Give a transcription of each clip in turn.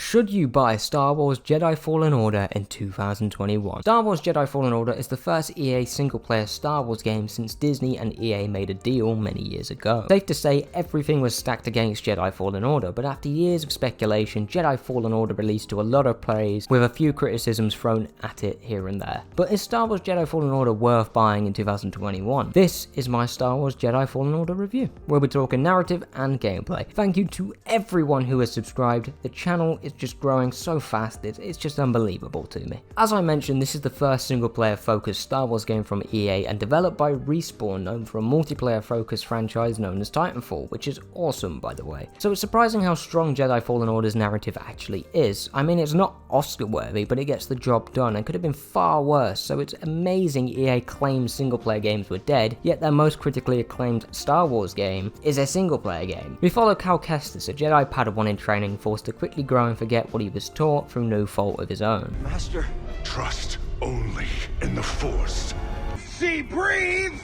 Should you buy Star Wars Jedi Fallen Order in 2021? Star Wars Jedi Fallen Order is the first EA single-player Star Wars game since Disney and EA made a deal many years ago. Safe to say everything was stacked against Jedi Fallen Order, but after years of speculation, Jedi Fallen Order released to a lot of praise, with a few criticisms thrown at it here and there. But is Star Wars Jedi Fallen Order worth buying in 2021? This is my Star Wars Jedi Fallen Order review. We'll be talking narrative and gameplay. Thank you to everyone who has subscribed. The channel is just growing so fast, it's just unbelievable to me. As I mentioned, this is the first single-player focused Star Wars game from EA and developed by Respawn, known for a multiplayer focused franchise known as Titanfall, which is awesome by the way. So it's surprising how strong Jedi Fallen Order's narrative actually is. I mean, it's not Oscar worthy, but it gets the job done and could have been far worse, so it's amazing EA claims single-player games were dead, yet their most critically acclaimed Star Wars game is a single-player game. We follow Cal Kestis, a Jedi Padawan in training, forced to quickly grow and forget what he was taught through no fault of his own. Master, trust only in the Force. She breathes!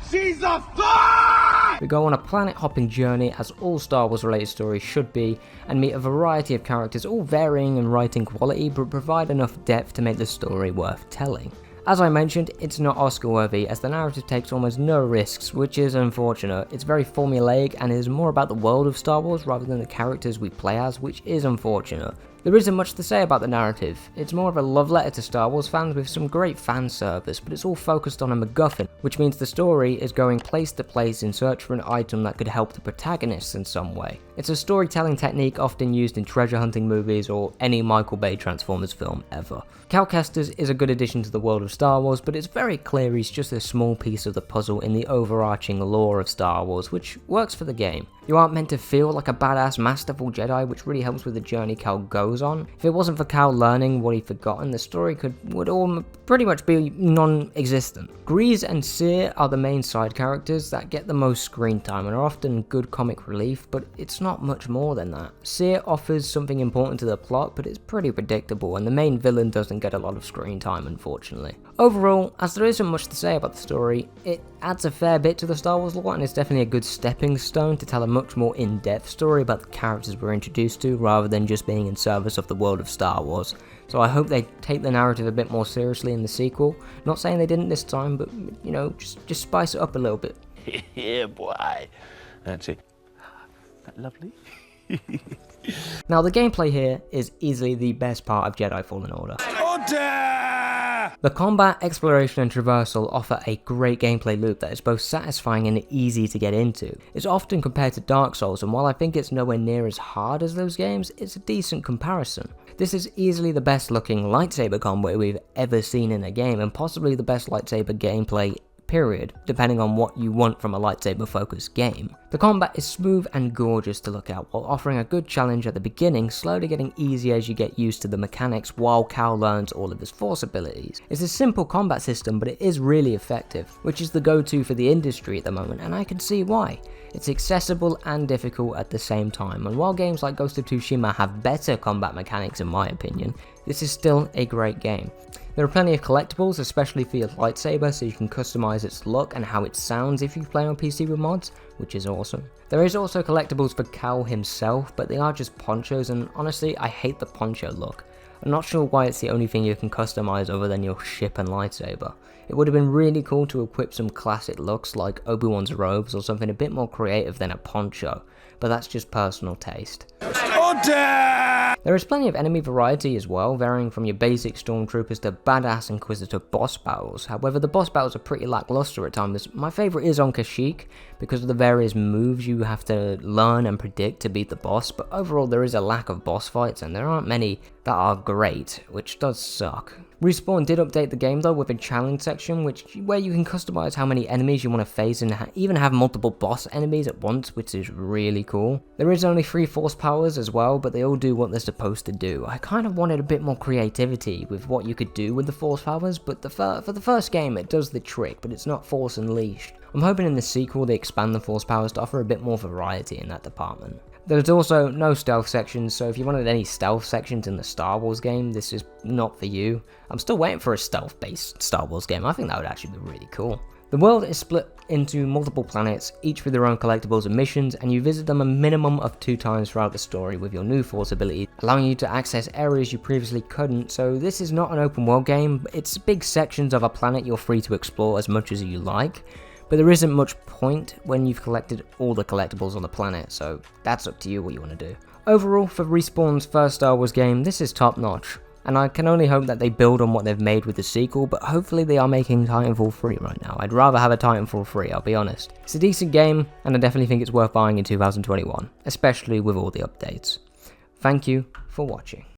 She's a thought! We go on a planet-hopping journey, as all Star Wars-related stories should be, and meet a variety of characters, all varying in writing quality, but provide enough depth to make the story worth telling. As I mentioned, it's not Oscar-worthy, as the narrative takes almost no risks, which is unfortunate. It's very formulaic and is more about the world of Star Wars rather than the characters we play as, which is unfortunate. There isn't much to say about the narrative. It's more of a love letter to Star Wars fans with some great fan service, but it's all focused on a MacGuffin, which means the story is going place to place in search for an item that could help the protagonists in some way. It's a storytelling technique often used in treasure hunting movies or any Michael Bay Transformers film ever. Cal Kestis is a good addition to the world of Star Wars, but it's very clear he's just a small piece of the puzzle in the overarching lore of Star Wars, which works for the game. You aren't meant to feel like a badass masterful Jedi, which really helps with the journey Cal goes on. If it wasn't for Cal learning what he'd forgotten, the story would all pretty much be non-existent. Grease and Seer are the main side characters that get the most screen time and are often good comic relief, but it's not much more than that. Seer offers something important to the plot, but it's pretty predictable, and the main villain doesn't get a lot of screen time, unfortunately. Overall, as there isn't much to say about the story, it adds a fair bit to the Star Wars lore, and it's definitely a good stepping stone to tell a much more in-depth story about the characters we're introduced to, rather than just being in service of the world of Star Wars. So I hope they take the narrative a bit more seriously in the sequel. Not saying they didn't this time, but you know, just spice it up a little bit. Yeah, boy. That's it. That lovely? Now the gameplay here is easily the best part of Jedi Fallen Order. The combat, exploration and traversal offer a great gameplay loop that is both satisfying and easy to get into. It's often compared to Dark Souls, and while I think it's nowhere near as hard as those games, it's a decent comparison. This is easily the best looking lightsaber combo we've ever seen in a game, and possibly the best lightsaber gameplay period, depending on what you want from a lightsaber focused game. The combat is smooth and gorgeous to look at, while offering a good challenge at the beginning, slowly getting easier as you get used to the mechanics while Cal learns all of his Force abilities. It's a simple combat system, but it is really effective, which is the go-to for the industry at the moment, and I can see why. It's accessible and difficult at the same time, and while games like Ghost of Tsushima have better combat mechanics in my opinion, this is still a great game. There are plenty of collectibles, especially for your lightsaber, so you can customize its look and how it sounds if you play on PC with mods, which is awesome. There is also collectibles for Cal himself, but they are just ponchos, and honestly I hate the poncho look. I'm not sure why it's the only thing you can customize other than your ship and lightsaber. It would have been really cool to equip some classic looks like Obi-Wan's robes or something a bit more creative than a poncho, but that's just personal taste. There is plenty of enemy variety as well, varying from your basic stormtroopers to badass Inquisitor boss battles. However, the boss battles are pretty lackluster at times. My favourite is on Kashyyyk, because of the various moves you have to learn and predict to beat the boss, but overall there is a lack of boss fights and there aren't many that are great, which does suck. Respawn did update the game though with a challenge section where you can customize how many enemies you want to face and even have multiple boss enemies at once, which is really cool. There is only 3 Force powers as well, but they all do what they're supposed to do. I kind of wanted a bit more creativity with what you could do with the Force powers, but for the first game it does the trick, but it's not Force Unleashed. I'm hoping in the sequel they expand the Force powers to offer a bit more variety in that department. There's also no stealth sections, so if you wanted any stealth sections in the Star Wars game, this is not for you. I'm still waiting for a stealth-based Star Wars game. I think that would actually be really cool. The world is split into multiple planets, each with their own collectibles and missions, and you visit them a minimum of 2 times throughout the story with your new Force ability, allowing you to access areas you previously couldn't. So this is not an open world game, it's big sections of a planet you're free to explore as much as you like, but there isn't much point when you've collected all the collectibles on the planet, so that's up to you what you want to do. Overall, for Respawn's first Star Wars game, this is top notch. And I can only hope that they build on what they've made with the sequel, but hopefully they are making Titanfall 3 right now. I'd rather have a Titanfall 3, I'll be honest. It's a decent game, and I definitely think it's worth buying in 2021, especially with all the updates. Thank you for watching.